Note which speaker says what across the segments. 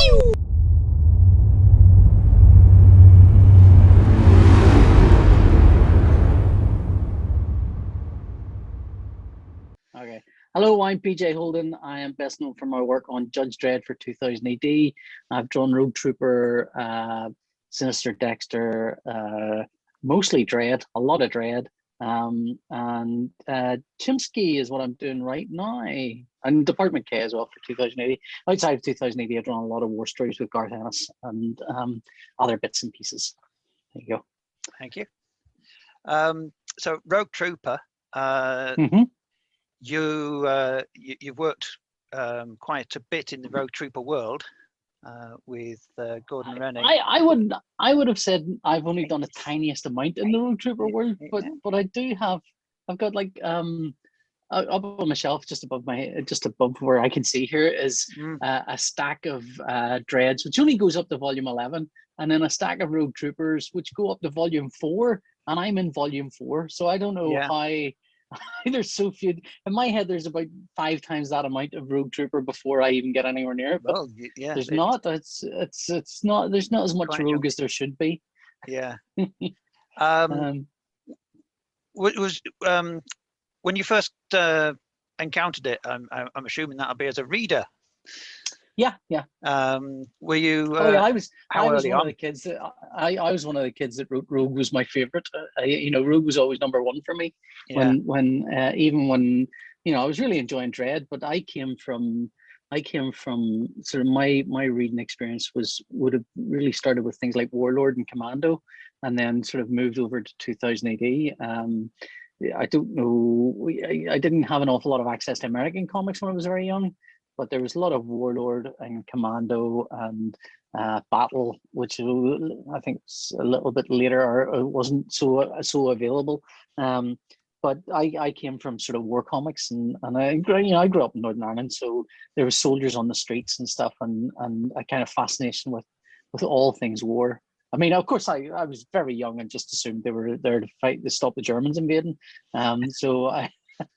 Speaker 1: Okay. Hello, I'm PJ Holden. I am best known for my work on Judge Dredd for 2000 AD. I've drawn Rogue Trooper, Sinister Dexter, mostly Dredd, a lot of Dredd. And Chimsky is what I'm doing right now. And Department K as well for 2000 AD. Outside of 2000 AD, I've drawn a lot of war stories with Garth Ennis and other bits and pieces. There you go.
Speaker 2: Thank you. So Rogue Trooper, you've worked quite a bit in the Rogue Trooper world with Gordon Rennie.
Speaker 1: I would have said I've only done the tiniest amount in the Rogue Trooper world, but I do have. I've got like up on my shelf just above where I can see here is a stack of Dreads, which only goes up to volume 11, and then a stack of Rogue Troopers which go up to volume 4, and I'm in volume 4, so I don't know how. There's so few in my head. There's about 5 times that amount of Rogue Trooper before I even get anywhere near it. But there's not. It's not. There's not as much Rogue as there should be.
Speaker 2: Yeah. Was when you first encountered it? I'm assuming that'll be as a reader.
Speaker 1: Yeah.
Speaker 2: Were you?
Speaker 1: I was one of the kids. I was one of the kids that wrote Rogue was my favorite. Rogue was always number one for me. Yeah. Even when I was really enjoying Dredd, but I came from sort of my reading experience would have really started with things like Warlord and Commando, and then sort of moved over to 2000 AD. I don't know. I didn't have an awful lot of access to American comics when I was very young. But there was a lot of Warlord and Commando and Battle, which I think was a little bit later, or it wasn't so available. But I came from sort of war comics, and I grew up in Northern Ireland, so there were soldiers on the streets and stuff, and a kind of fascination with all things war. I mean, of course, I was very young and just assumed they were there to fight to stop the Germans invading. So I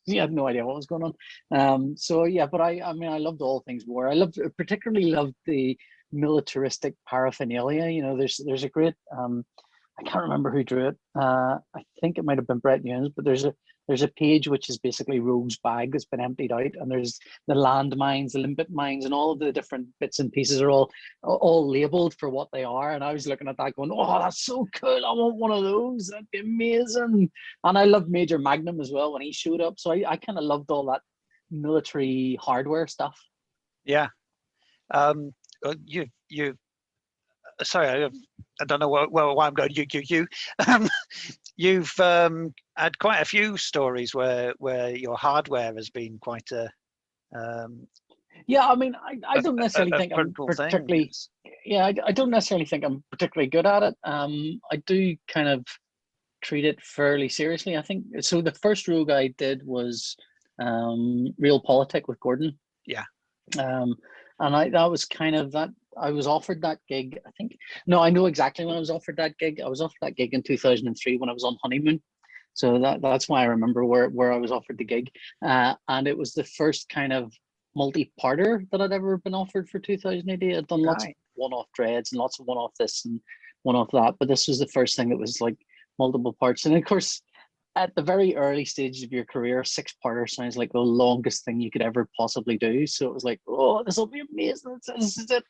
Speaker 1: had no idea what was going on. But I mean, I loved all things war. Particularly loved the militaristic paraphernalia. There's a great I can't remember who drew it. I think it might have been Brett Newens, but there's a page which is basically Rogue's bag that's been emptied out, and there's the landmines, the limpet mines, and all of the different bits and pieces are all labeled for what they are. And I was looking at that going, oh, that's so cool. I want one of those. That'd be amazing. And I loved Major Magnum as well when he showed up. So I kind of loved all that military hardware stuff.
Speaker 2: Yeah. Sorry, I don't know why I'm going. You've had quite a few stories where your hardware has been quite a.
Speaker 1: I mean, I don't necessarily think I'm particularly. Yeah, I don't necessarily think I'm particularly good at it. I do kind of treat it fairly seriously. I think so. The first Rogue I did was Realpolitik with Gordon.
Speaker 2: Yeah.
Speaker 1: And that was kind of that. I was offered that gig. I know exactly when I was offered that gig. I was offered that gig in 2003 when I was on honeymoon. So that's why I remember where I was offered the gig. And it was the first kind of multi-parter that I'd ever been offered for 2000 AD. I'd done lots of one-off Dreads and lots of one-off this and one-off that, but this was the first thing that was like multiple parts. And of course, at the very early stages of your career, 6-parter sounds like the longest thing you could ever possibly do. So it was like, oh, this will be amazing. This is it.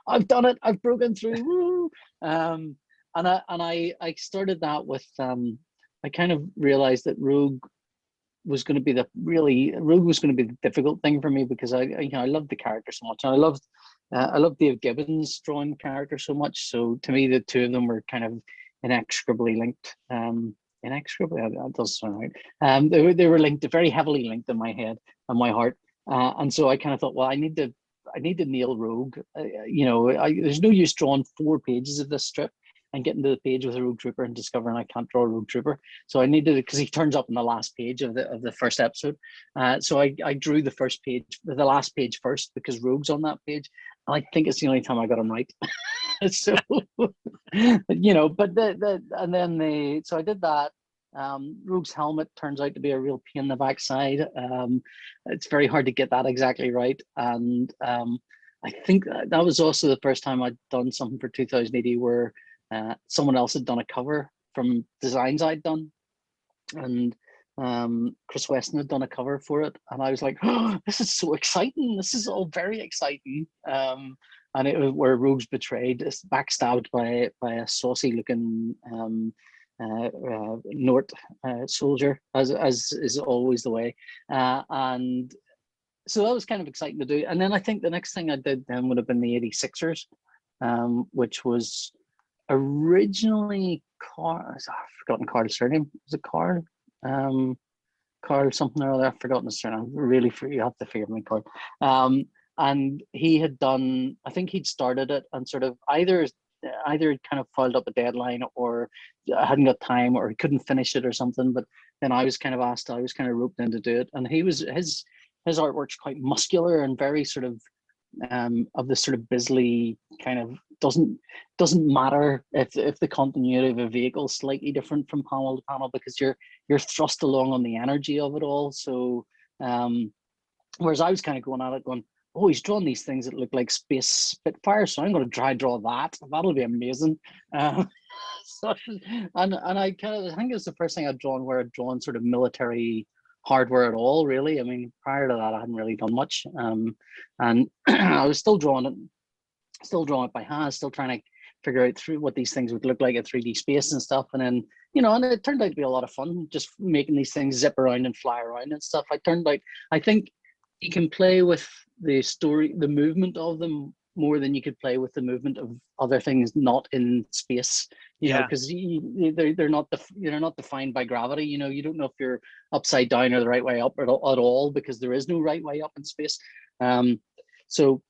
Speaker 1: I've done it. I've broken through. Woo! And I started that with I kind of realized that Rogue was going to be the difficult thing for me because I loved the character so much, and I loved Dave Gibbons drawing the character so much. So to me, the two of them were kind of inextricably linked. Inextricably, that does sound right. They were linked, very heavily linked in my head and my heart. And so I kind of thought, well, I need to nail Rogue. There's no use drawing 4 pages of this strip and getting to the page with a Rogue Trooper and discovering I can't draw a Rogue Trooper. So I needed it because he turns up in the last page of the first episode. So I drew the last page first because Rogue's on that page. And I think it's the only time I got him right. So, so I did that. Rogue's helmet turns out to be a real pain in the backside. It's very hard to get that exactly right. And I think that was also the first time I'd done something for 2080 where someone else had done a cover from designs I'd done, and Chris Weston had done a cover for it, and I was like, oh, this is so exciting. This is all very exciting. And it was where Rogue's betrayed, backstabbed by a saucy looking Nort soldier, as is always the way. And so that was kind of exciting to do. And then I think the next thing I did then would have been the 86ers, which was originally Carl. I've forgotten Carl's surname. Was it Carl? Carl something or other. I've forgotten his surname. Really, you have to forgive me, Carl. And he had done. I think he'd started it and sort of either kind of foiled up a deadline or hadn't got time or he couldn't finish it or something. But then I was kind of asked. I was kind of roped in to do it, and his artwork's quite muscular and very sort of this sort of Bisley kind of doesn't matter if the continuity of a vehicle is slightly different from panel to panel because you're thrust along on the energy of it all. So whereas I was kind of going at it going, oh, he's drawn these things that look like space Spitfire, so I'm going to try draw that. That'll be amazing. So, and I think it's the first thing I'd drawn where I'd drawn sort of military hardware at all, really. I mean, prior to that, I hadn't really done much, and I was still drawing it by hand, still trying to figure out through what these things would look like at 3D space and stuff. And then, and it turned out to be a lot of fun, just making these things zip around and fly around and stuff. I think you can play with the movement of them more than you could play with the movement of other things not in space, you know, because they're not defined by gravity. You don't know if you're upside down or the right way up at all because there is no right way up in space. So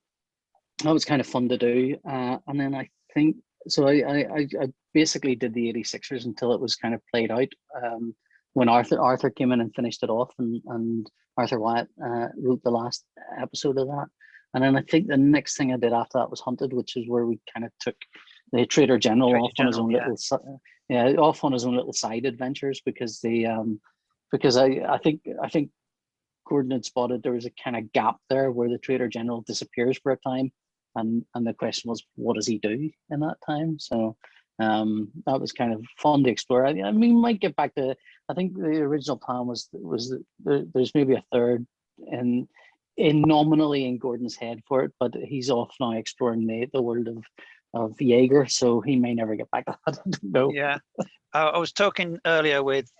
Speaker 1: that was kind of fun to do. And then I think, so I basically did the 86ers until it was kind of played out. When Arthur came in and finished it off, and Arthur Wyatt wrote the last episode of that. And then I think the next thing I did after that was Hunted, which is where we kind of took the Trader General off on his own little side adventures because I think Gordon had spotted there was a kind of gap there where the Trader General disappears for a time, and the question was, what does he do in that time? So that was kind of fun to explore. I mean, we might get back to. I think the original plan was there's maybe a third in nominally in Gordon's head for it, but he's off now exploring the world of Jaeger, so he may never get back to that. I don't know.
Speaker 2: Yeah, I was talking earlier with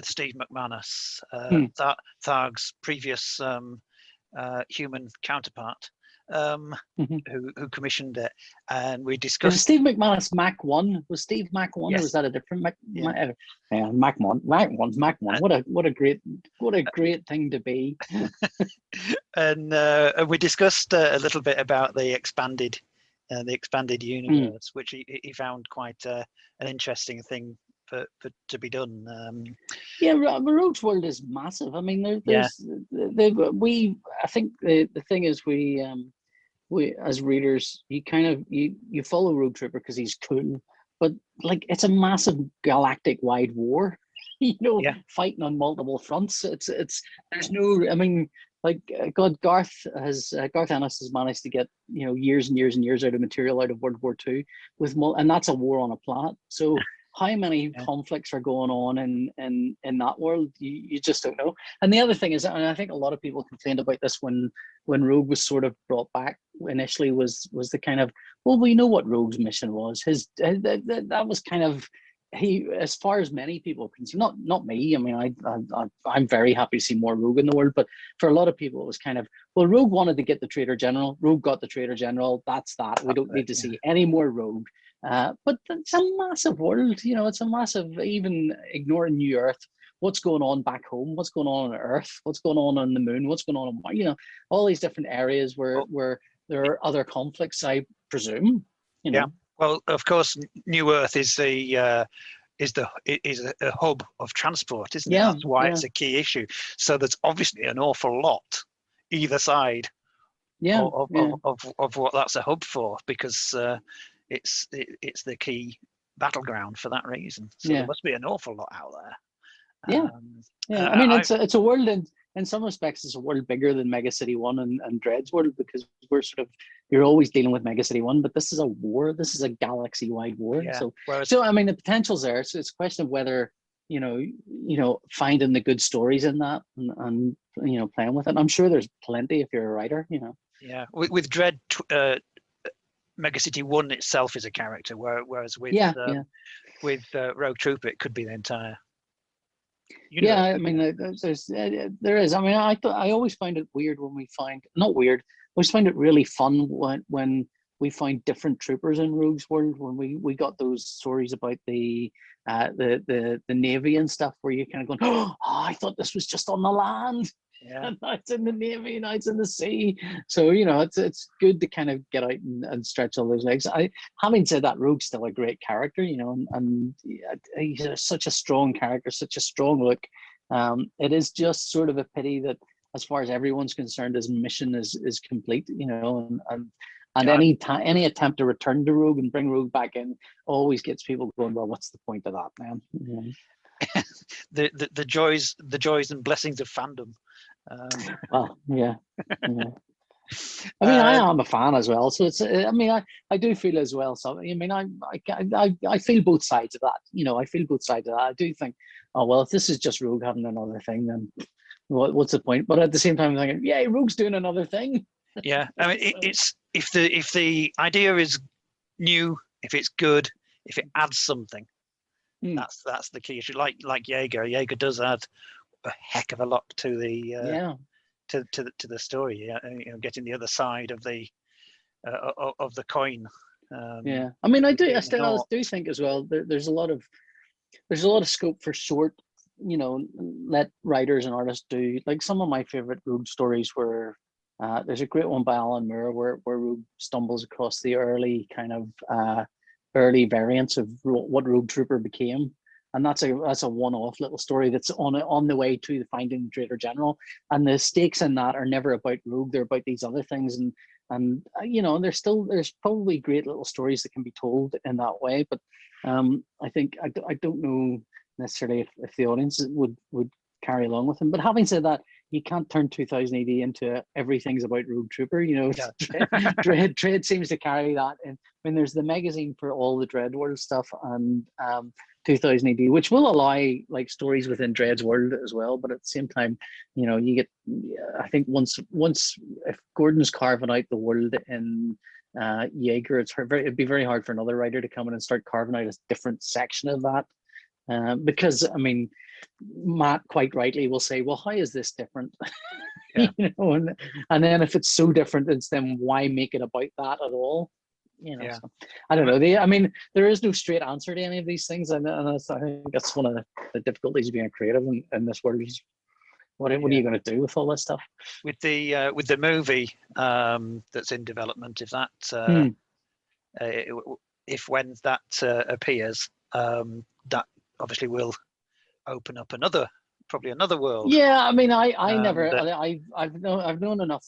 Speaker 2: Steve McManus, Tharg's previous human counterpart, who commissioned it, and we discussed.
Speaker 1: Was Steve McManus Mac 1? Was Steve Mac 1, yes. Or was that a different Mac? Yeah. Mac 1. Mac 1's Mac 1. What a great thing to be.
Speaker 2: And we discussed a little bit about the expanded universe, which he found quite an interesting thing to be done.
Speaker 1: Rogue's world is massive. I mean, I think the thing is we as readers, you follow Rogue Trooper because he's cool, but like it's a massive galactic wide war, fighting on multiple fronts. There's no, I mean, like Garth Ennis has managed to get years and years and years out of material out of World War II and that's a war on a planet. So how many conflicts are going on in that world? You just don't know. And the other thing is, and I think a lot of people complained about this when Rogue was sort of brought back initially, was the kind of, well, we know what Rogue's mission was. That was kind of, as far as many people concerned, not me. I mean, I'm very happy to see more Rogue in the world, but for a lot of people, it was kind of, well, Rogue wanted to get the Trader General. Rogue got the Trader General. That's that. We don't need to see any more Rogue. But it's a massive world. It's a massive. Even ignoring New Earth, what's going on back home? What's going on Earth? What's going on the Moon? What's going on? All these different areas where there are other conflicts, I presume.
Speaker 2: Yeah. Well, of course, New Earth is a hub of transport, isn't it? That's why it's a key issue. So there's obviously an awful lot either side of what that's a hub for, because it's the key battleground for that reason. So there must be an awful lot out there.
Speaker 1: I mean, it's a world, and in some respects, it's a world bigger than Mega City 1 and Dread's world, because we're sort of, you're always dealing with Mega City 1, but this is a war. This is a galaxy-wide war.
Speaker 2: Yeah.
Speaker 1: So I mean, the potential's there. So it's a question of whether, finding the good stories in that and playing with it. I'm sure there's plenty if you're a writer,
Speaker 2: Yeah. With Dread, Mega City 1 itself is a character, whereas with Rogue Trooper, it could be the entire universe.
Speaker 1: Yeah, I mean, there is. I mean, I always find it weird when we find, not weird, I always find it really fun when we find different troopers in Rogue's World. When we got those stories about the Navy and stuff, where you kind of going, oh, I thought this was just on the land.
Speaker 2: Yeah.
Speaker 1: And now it's in the Navy, now it's in the sea. So, it's good to kind of get out and stretch all those legs. Having said that, Rogue's still a great character, and he's such a strong character, such a strong look. It is just sort of a pity that, as far as everyone's concerned, his mission is complete, and any attempt to return to Rogue and bring Rogue back in always gets people going, well, what's the point of that, man?
Speaker 2: The joys and blessings of fandom.
Speaker 1: Well, yeah. I mean, I am a fan as well, so it's. I mean, I do feel as well. So I mean, I feel both sides of that. I feel both sides of that. I do think, oh well, if this is just Rogue having another thing, then what's the point? But at the same time, I'm thinking, yeah, Rogue's doing another thing.
Speaker 2: Yeah, I mean, it's if the idea is new, if it's good, if it adds something, that's the key issue. Like Jaeger does add a heck of a lot to the to the story. Getting the other side of the coin.
Speaker 1: I mean, I still do think as well. There's a lot of scope for short. Let writers and artists do, like, some of my favorite Rogue stories were. There's a great one by Alan Moore where Rogue stumbles across the early kind of early variants of what Rogue Trooper became. And that's a one-off little story that's on the way to the finding the Traitor General, and the stakes in that are never about Rogue; they're about these other things, and there's probably great little stories that can be told in that way. But I think I don't know necessarily if the audience would carry along with them. But having said that, you can't turn 2000 AD into everything's about Rogue Trooper. Dread seems to carry that. And I mean, there's the magazine for all the Dread World stuff, and 2000 AD, which will allow like stories within Dread's world as well. But at the same time, you get, I think once if Gordon's carving out the world in Jaeger, it'd be very hard for another writer to come in and start carving out a different section of that. Because I mean, Matt quite rightly will say, well, how is this different?
Speaker 2: Yeah.
Speaker 1: And then if it's so different, it's then why make it about that at all?
Speaker 2: Yeah.
Speaker 1: So, I don't know. I mean, there is no straight answer to any of these things, and I think that's one of the difficulties of being a creative in this world. What are you going to do with all this stuff?
Speaker 2: With the movie that's in development, if that when that appears, that obviously will open up probably another world.
Speaker 1: Yeah, I mean, I've known enough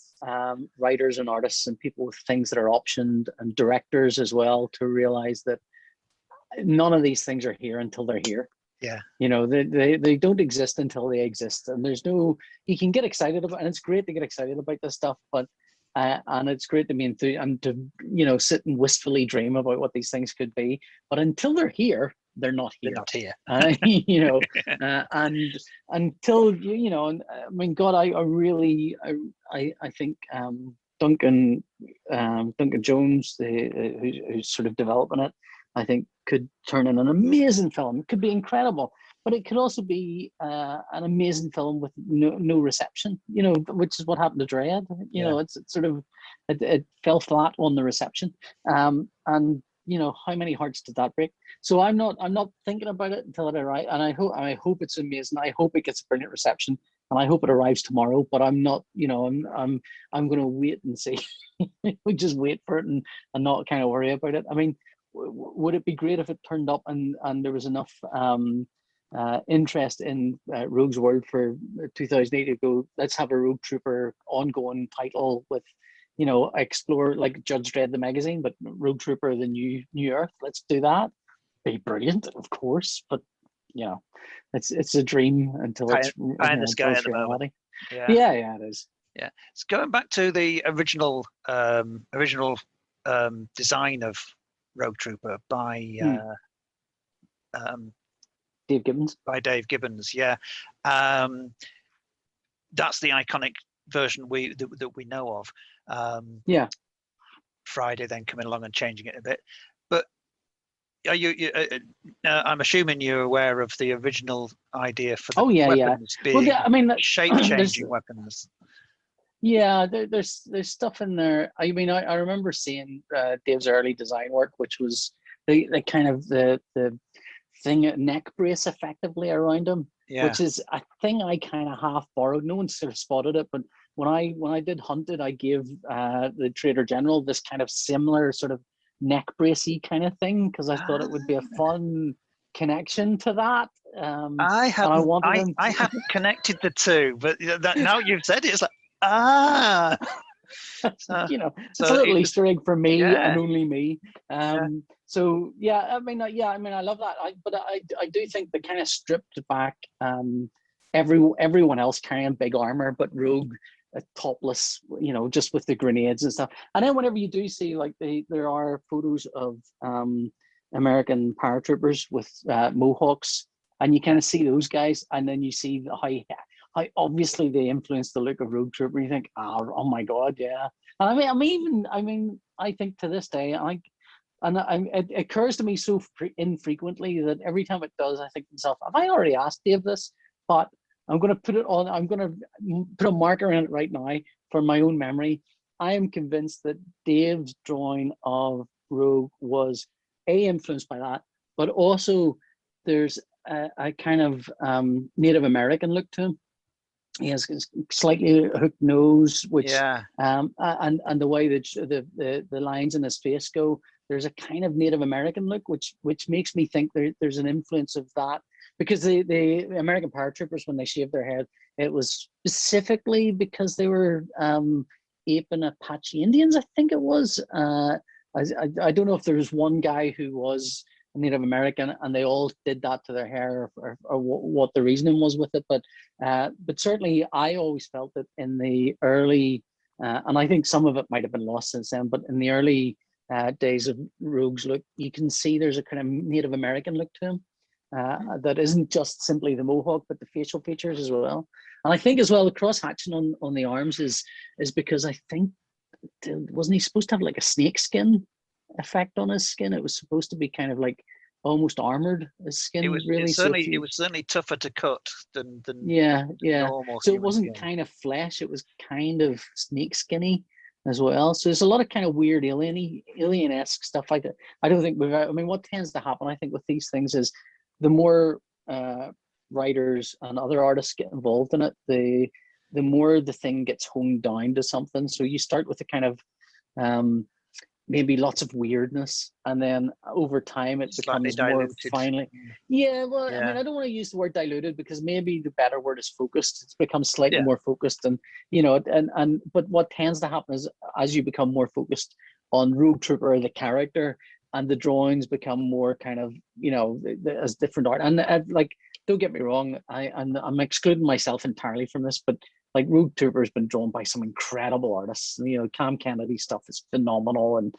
Speaker 1: writers and artists and people with things that are optioned, and directors as well, to realize that none of these things are here until they're here.
Speaker 2: Yeah.
Speaker 1: They don't exist until they exist, and you can get excited about, and it's great to get excited about this stuff, but and it's great to be enthused and to sit and wistfully dream about what these things could be, but until they're here, they're not here.
Speaker 2: They're not here.
Speaker 1: And until and I mean, God, I think Duncan Jones, who's sort of developing it, I think could turn in an amazing film. It could be incredible, but it could also be an amazing film with no reception. Which is what happened to Dread. It's sort of it fell flat on the reception, and how many hearts did that break? So I'm not thinking about it until it arrives, and I hope it's amazing. I hope it gets a brilliant reception, and I hope it arrives tomorrow. But I'm not, I'm going to wait and see. We just wait for it and not kind of worry about it. I mean, would it be great if it turned up and there was enough interest in Rogue's World for 2008 to go, let's have a Rogue Trooper ongoing title with, explore, like Judge Dredd the magazine, but Rogue Trooper the New Earth. Let's do that. Be brilliant, of course, but it's a dream until it's
Speaker 2: pie in the sky at the moment.
Speaker 1: Yeah, it is.
Speaker 2: Yeah, it's going back to the original design of Rogue Trooper by
Speaker 1: Dave Gibbons.
Speaker 2: Dave Gibbons. Yeah, that's the iconic version that we know of.
Speaker 1: Yeah.
Speaker 2: Friday then coming along and changing it a bit, but are I'm assuming you're aware of the original idea for the weapons being shape-changing weapons.
Speaker 1: Yeah, there's stuff in there. I mean, I remember seeing Dave's early design work, which was the kind of the thing, neck brace effectively around him, which is a thing I kind of half borrowed. No one sort of spotted it, but when I did Hunted, I gave the Trader General this kind of similar sort of neck bracey kind of thing because I thought it would be a fun connection to that.
Speaker 2: I hadn't connected the two, but that now you've said it, it's like
Speaker 1: you know, it's a little Easter egg for me and only me. So I mean, I love that. But I do think they kind of stripped back everyone else carrying big armor, but Rogue topless, you know, just with the grenades and stuff. And then whenever you do see, like, there are photos of American paratroopers with mohawks, and you kind of see those guys, and then you see how obviously they influence the look of Rogue Trooper. You think, oh my God, yeah. And I think to this day, it occurs to me so infrequently that every time it does, I think to myself, have I already asked Dave this? But I'm going to put it on. I'm going to put a marker in it right now for my own memory. I am convinced that Dave's drawing of Rogue was influenced by that, but also there's a kind of Native American look to him. He has a slightly hooked nose, which and the way that the lines in his face go, there's a kind of Native American look, which makes me think there's an influence of that, because the American paratroopers, when they shaved their head, it was specifically because they were aping Apache Indians, I think it was. I don't know if there was one guy who was Native American and they all did that to their hair, or what the reasoning was with it, but certainly I always felt that in the early and I think some of it might have been lost since then, but in the early days of Rogue's look, you can see there's a kind of Native American look to him that isn't just simply the mohawk, but the facial features as well. And I think as well the cross hatching on the arms is because I think, wasn't he supposed to have like a snake skin effect on his skin? It was supposed to be kind of like almost armored. His skin
Speaker 2: it was certainly tougher to cut than normal.
Speaker 1: So it wasn't kind of flesh, it was kind of snake skinny as well. So there's a lot of kind of weird alien-esque stuff like that. I don't think what tends to happen, I think, with these things is the more writers and other artists get involved in it, the more the thing gets honed down to something. So you start with a kind of maybe lots of weirdness, and then over time it becomes more finely. I mean, I don't want to use the word diluted, because maybe the better word is focused. It's become slightly more focused, and but what tends to happen is, as you become more focused on Rogue Trooper, the character, and the drawings become more kind of, as different art. And like, don't get me wrong, I'm excluding myself entirely from this, but like, Rogue Trooper has been drawn by some incredible artists. Cam Kennedy stuff is phenomenal, and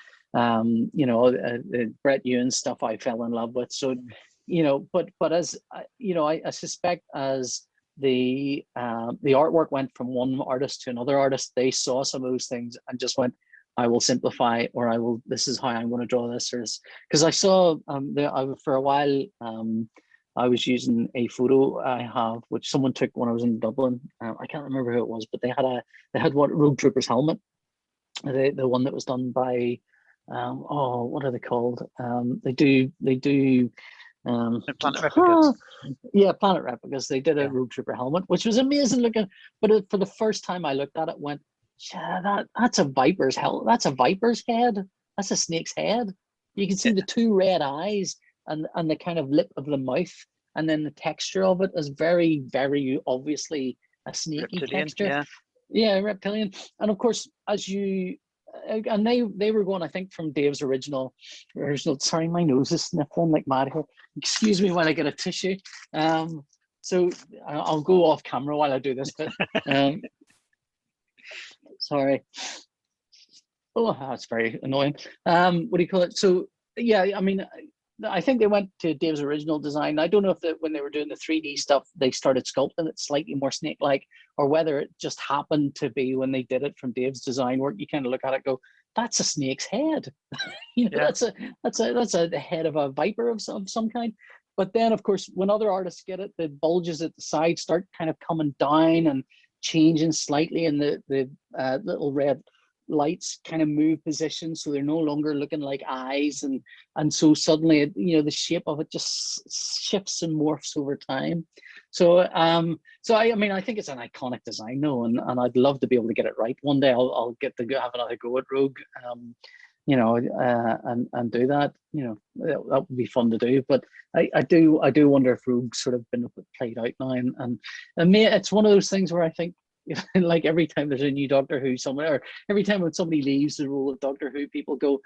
Speaker 1: Brett Ewan stuff I fell in love with. So, but as I suspect as the artwork went from one artist to another artist, they saw some of those things and just went, I will simplify, or this is how I'm going to draw this, or this. Because I saw for a while. I was using a photo I have, which someone took when I was in Dublin. I can't remember who it was, but they had what Rogue Trooper's helmet, the one that was done by, what are they called? They do
Speaker 2: Planet Replicas.
Speaker 1: Planet Replicas. They did a Rogue Trooper helmet, which was amazing looking. But for the first time I looked at it, went, that's a viper's head. That's a viper's head. That's a snake's head. You can see the two red eyes. And the kind of lip of the mouth, and then the texture of it is very, very obviously a snaky texture. Reptilian. And of course, and they were going, I think, from Dave's original. Sorry, my nose is sniffling like mad here. Excuse me when I get a tissue. So I'll go off camera while I do this, but sorry. Oh, that's very annoying. What do you call it? So yeah, I mean, I think they went to Dave's original design. I don't know if when they were doing the 3D stuff, they started sculpting it slightly more snake-like, or whether it just happened to be when they did it from Dave's design work. You kind of look at it, go, that's a snake's head. That's a head of a viper of some kind. But then, of course, when other artists get it, the bulges at the side start kind of coming down and changing slightly, and the little red lights kind of move position, so they're no longer looking like eyes, and so suddenly the shape of it just shifts and morphs over time. So I mean, I think it's an iconic design though, and I'd love to be able to get it right one day. I'll get to have another go at Rogue, and do that. That would be fun to do. But I do wonder if Rogue's sort of been played out now, and it's one of those things where I think, like every time there's a new Doctor Who somewhere, or every time when somebody leaves the role of Doctor Who, people go,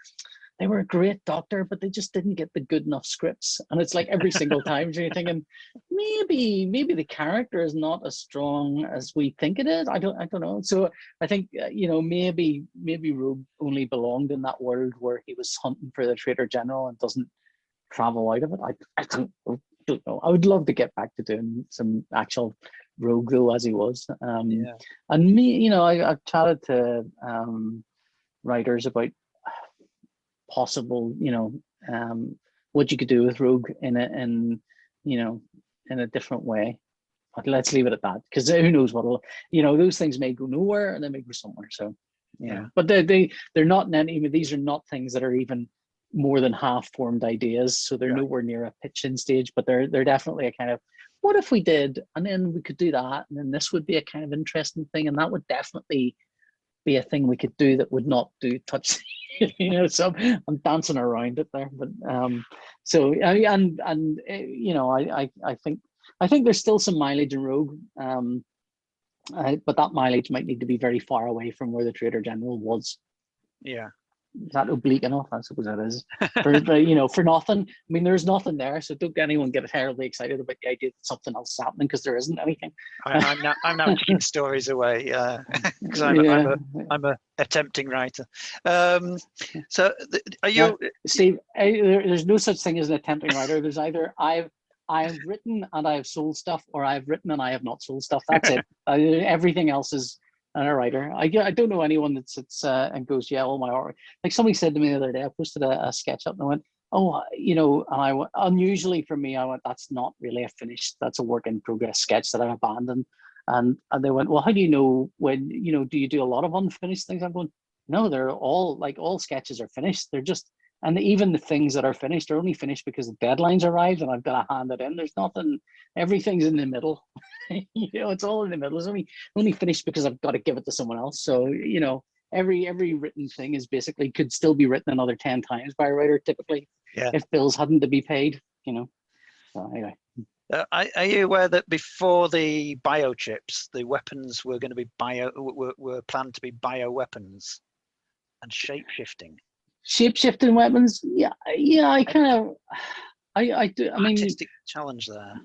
Speaker 1: they were a great Doctor, but they just didn't get the good enough scripts. And it's like every single time you're thinking, maybe the character is not as strong as we think it is. I don't know. So I think maybe Rogue only belonged in that world where he was hunting for the Traitor General and doesn't travel out of it. I don't know. I would love to get back to doing some actual Rogue though, as he was. And me, I've chatted to writers about possible, what you could do with Rogue in a different way. But let's leave it at that, because who knows what'll, those things may go nowhere and they may go somewhere. So but they're not even, these are not things that are even more than half formed ideas, so they're nowhere near a pitching stage, but they're definitely a kind of, what if we did, and then we could do that, and then this would be a kind of interesting thing, and that would definitely be a thing we could do that would not do touch. So I'm dancing around it there, but I think there's still some mileage in Rogue, but that mileage might need to be very far away from where the Traitor General was. Is that oblique enough? I suppose that is. For nothing. I mean, there's nothing there, so don't anyone get terribly excited about the idea that something else is happening, because there isn't anything.
Speaker 2: I'm now taking stories away, because I'm a attempting writer. So are you,
Speaker 1: Steve? There's no such thing as an attempting writer. There's either I have written and I have sold stuff, or I have written and I have not sold stuff. That's it. Everything else is. And a writer. I don't know anyone that sits and goes, yeah, all my art. Like somebody said to me the other day, I posted a sketch up and I went, oh, and I went, unusually for me, I went, that's not really a finished, that's a work in progress sketch that I've abandoned. And they went, well, how do you know when, do you do a lot of unfinished things? I'm going, no, they're all sketches are finished. They're just, and even the things that are finished are only finished because the deadlines arrived and I've got to hand it in. There's nothing, everything's in the middle. It's all in the middle. It's only finished because I've got to give it to someone else. So, every written thing is basically could still be written another 10 times by a writer, typically, if bills hadn't to be paid, So anyway.
Speaker 2: Are you aware that before the biochips, the weapons were going to be were planned to be bioweapons and shape-shifting?
Speaker 1: Shape-shifting weapons, I kind of, I do. I mean,
Speaker 2: artistic challenge there.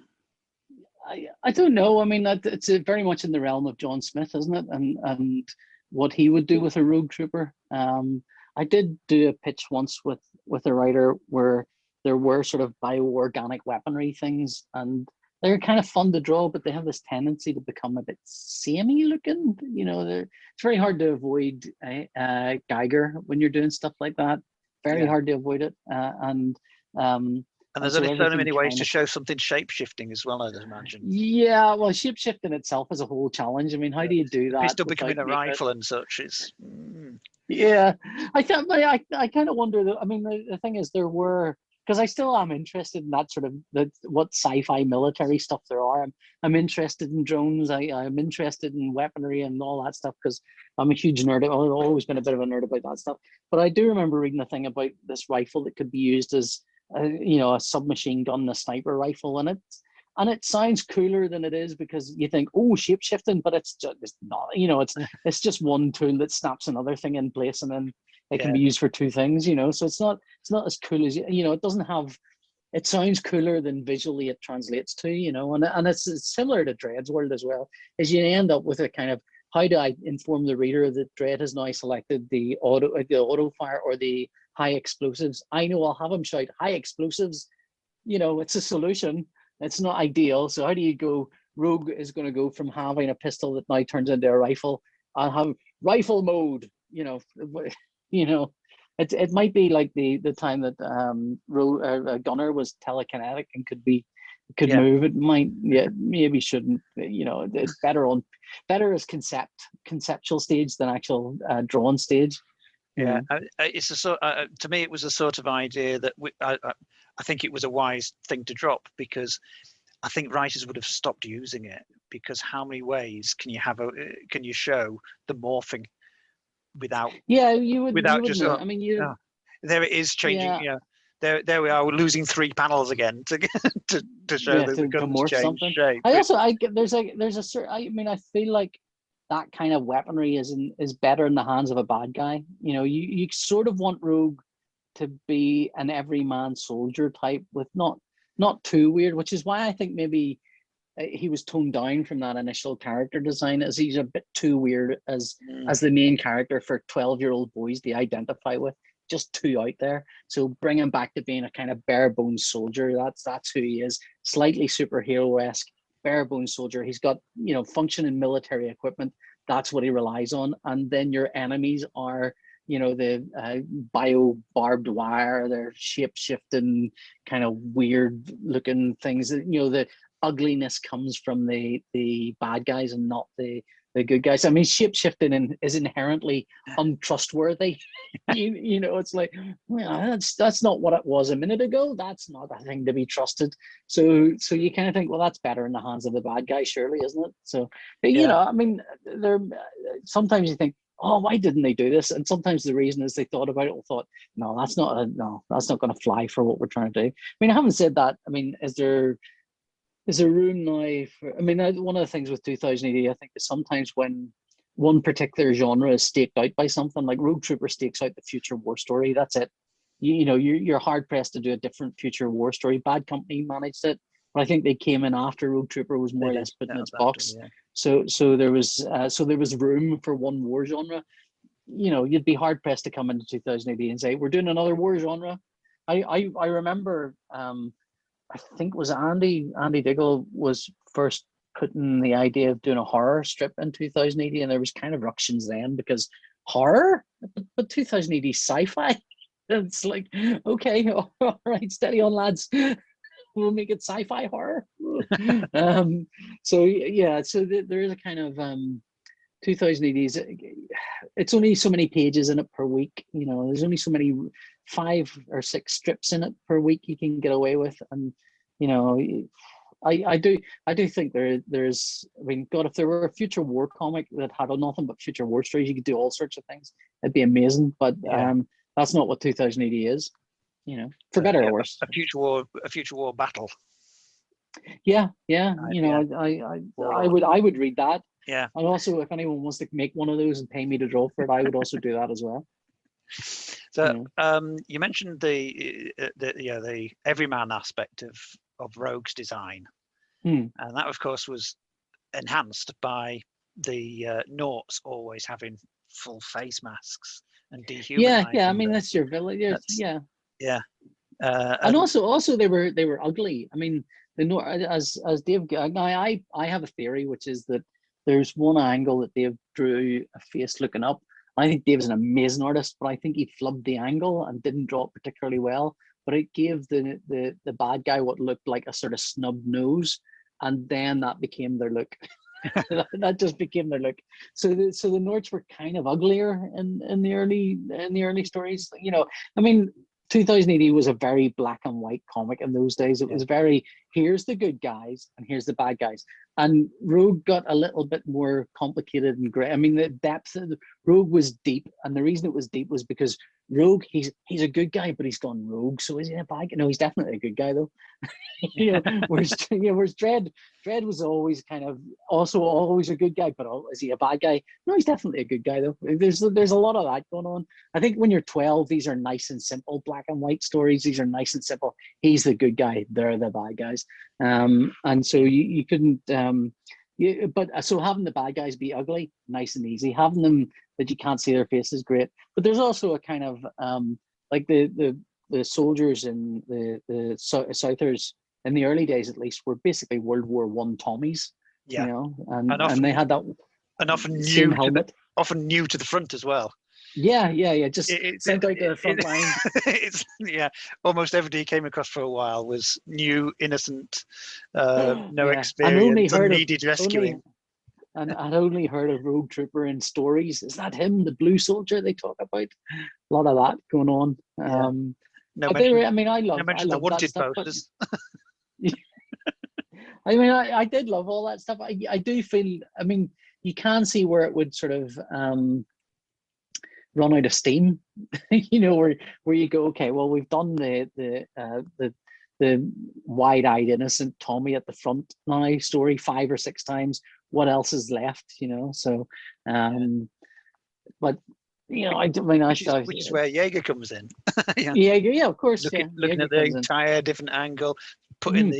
Speaker 1: I don't know. I mean, it's very much in the realm of John Smith, isn't it? And what he would do with a rogue trooper. I did do a pitch once with a writer where there were sort of bioorganic weaponry things, and they're kind of fun to draw, but they have this tendency to become a bit samey looking. It's very hard to avoid Geiger when you're doing stuff like that. Very hard to avoid it. And
Speaker 2: there's only so many ways to show something shape-shifting as well, I'd imagine.
Speaker 1: Yeah, well, shape-shifting itself is a whole challenge. I mean, how do you do that?
Speaker 2: Pistol becoming a rifle and such is.
Speaker 1: Yeah, I kind of wonder that. I mean, the thing is, there were, because I still am interested in that sort of what sci-fi military stuff there are. I'm interested in drones. I'm interested in weaponry and all that stuff because I'm a huge nerd. I've always been a bit of a nerd about that stuff. But I do remember reading a thing about this rifle that could be used as a submachine gun, a sniper rifle, and it sounds cooler than it is because you think, oh, shape shifting, but it's not. It's just one tool that snaps another thing in place, and then it can be used for two things. So it's not as cool as it doesn't have it sounds cooler than visually it translates to, you know, and it's similar to Dread's world as well, is you end up with a kind of, how do I inform the reader that Dread has now selected the auto fire or the high explosives? I know I'll have him shout high explosives. You know, it's a solution. It's not ideal. So how do you go? Rogue is going to go from having a pistol that now turns into a rifle and have rifle mode. You know, it might be like the time that Gunner was telekinetic and could move. It might, maybe shouldn't. You know, it's better as conceptual stage than actual drawn stage.
Speaker 2: Yeah, it's a sort. To me, it was a sort of idea that I think it was a wise thing to drop, because I think writers would have stopped using it, because how many ways can you show the morphing without?
Speaker 1: Yeah, you would.
Speaker 2: Without
Speaker 1: You
Speaker 2: just.
Speaker 1: I mean, you.
Speaker 2: Oh, there it is changing.
Speaker 1: Yeah.
Speaker 2: You know, there we are. We're losing 3 panels again to show that the guns change
Speaker 1: something.
Speaker 2: shape.
Speaker 1: There's a certain. I mean, I feel like that kind of weaponry is better in the hands of a bad guy. You know, you sort of want Rogue to be an everyman soldier type with not too weird, which is why I think maybe he was toned down from that initial character design, as he's a bit too weird as the main character for 12-year-old boys to identify with, just too out there. So bring him back to being a kind of bare bones soldier. That's who he is, slightly superhero-esque, bare bones soldier. He's got, you know, functioning military equipment. That's what he relies on. And then your enemies are, you know, the bio barbed wire, they're shape-shifting kind of weird looking things. You know, the ugliness comes from the bad guys and not the good guys. I mean, shape-shifting is inherently untrustworthy. you know, it's like, well, that's not what it was a minute ago. That's not a thing to be trusted. So you kind of think, well, that's better in the hands of the bad guy, surely, isn't it? So, you know, I mean, sometimes you think, oh, why didn't they do this? And sometimes the reason is they thought about it and thought, no, that's not going to fly for what we're trying to do. I mean, I haven't said that. I mean, is there room now for, I mean, one of the things with 2000 AD, I think, is sometimes when one particular genre is staked out by something, like Rogue Trooper stakes out the future war story, that's it. You know, you're hard pressed to do a different future war story. Bad Company managed it, but I think they came in after Rogue Trooper was more or less put in its box. So there was room for one war genre. You know, you'd be hard pressed to come into 2000 AD and say, we're doing another war genre. I remember, I think it was Andy Diggle was first putting the idea of doing a horror strip in 2000 AD, and there was kind of ructions then, because horror, but 2000 AD sci-fi. It's like, okay, all right, steady on, lads. We'll make it sci-fi horror. So yeah, so there is a kind of 2000 ADs. It's only so many pages in it per week. You know, there's only so many 5 or 6 strips in it per week you can get away with, and you know, I do think there's. I mean, God, if there were a future war comic that had nothing but future war stories, you could do all sorts of things. It'd be amazing, but that's not what 2000 AD is. You know, for better or worse.
Speaker 2: A future war battle.
Speaker 1: Yeah. You know, I would read that.
Speaker 2: Yeah.
Speaker 1: And also, if anyone wants to make one of those and pay me to draw for it, I would also do that as well.
Speaker 2: So you mentioned the everyman aspect of Rogue's design, and that of course was enhanced by the Noughts always having full face masks and dehumanizing.
Speaker 1: Yeah. I mean, that's your village.
Speaker 2: Yeah.
Speaker 1: And also they were ugly. I mean, as Dave, I have a theory, which is that there's one angle that Dave drew a face looking up. I think Dave's an amazing artist, but I think he flubbed the angle and didn't draw it particularly well. But it gave the bad guy what looked like a sort of snub nose, and then that became their look. That just became their look. So the Norts were kind of uglier in the early stories. You know, I mean, 2000 AD was a very black and white comic in those days. It was very, here's the good guys and here's the bad guys. And Rogue got a little bit more complicated and gray. I mean, the depth of Rogue was deep, and the reason it was deep was because Rogue, he's a good guy, but he's gone rogue. So is he a bad guy? No, he's definitely a good guy though. Whereas Dredd was always kind of also always a good guy, but is he a bad guy? No, he's definitely a good guy though. There's a lot of that going on. I think when you're 12, these are nice and simple black and white stories. These are nice and simple. He's the good guy. They're the bad guys. And so you couldn't. So having the bad guys be ugly, nice and easy. Having them that you can't see their faces, great. But there's also a kind of like the soldiers in the Southers in the early days, at least, were basically World War I Tommies.
Speaker 2: Yeah,
Speaker 1: and they had that
Speaker 2: and often new to the front as well.
Speaker 1: Yeah. Just sent out to the front line.
Speaker 2: It's almost everybody he came across for a while was new, innocent, no experience, and needed rescuing.
Speaker 1: And I'd only heard of Rogue Trooper in stories. Is that him, the blue soldier they talk about? A lot of that going on. I love
Speaker 2: the wanted posters.
Speaker 1: I did love all that stuff. I do feel, you can see where it would sort of run out of steam, where you go, okay, well, we've done the wide-eyed innocent Tommy at the front now story 5 or 6 times. What else is left, so but
Speaker 2: which is where Jaeger comes in.
Speaker 1: Jaeger, of course,
Speaker 2: looking at the entire different angle, putting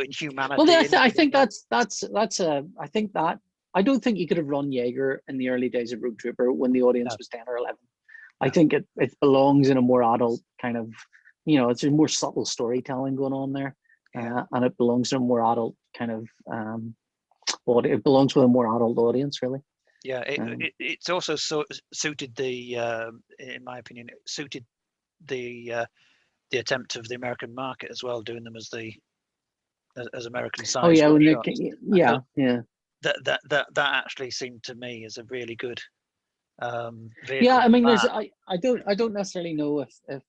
Speaker 2: humanity.
Speaker 1: Well, I think I don't think you could have run Jaeger in the early days of Rogue Trooper when the audience was 10 or 11. I think it belongs in a more adult kind of, it's a more subtle storytelling going on there, and it belongs in a more adult kind of it belongs with a more adult audience, really.
Speaker 2: Yeah, it's also suited the, in my opinion, it suited the attempt of the American market as well, doing them as American size.
Speaker 1: Oh yeah,
Speaker 2: That actually seemed to me as a really good.
Speaker 1: I don't necessarily know if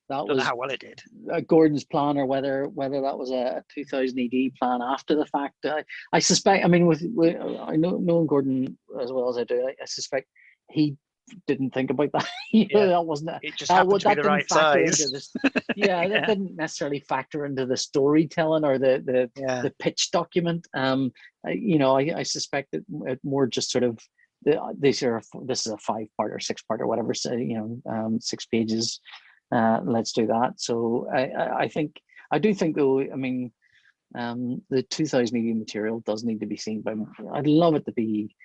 Speaker 1: that was
Speaker 2: how well it did.
Speaker 1: Gordon's plan, or whether that was a 2000 AD plan after the fact. I suspect. I know Gordon as well as I do. I suspect he didn't think about that. That wasn't.
Speaker 2: It just happened to be the right size.
Speaker 1: That didn't necessarily factor into the storytelling or the pitch document. I suspect it more just sort of. This is a 5-part or 6-part or whatever. So 6 pages. Let's do that. So I do think though, the 2000 AD material does need to be seen by. I'd love it to be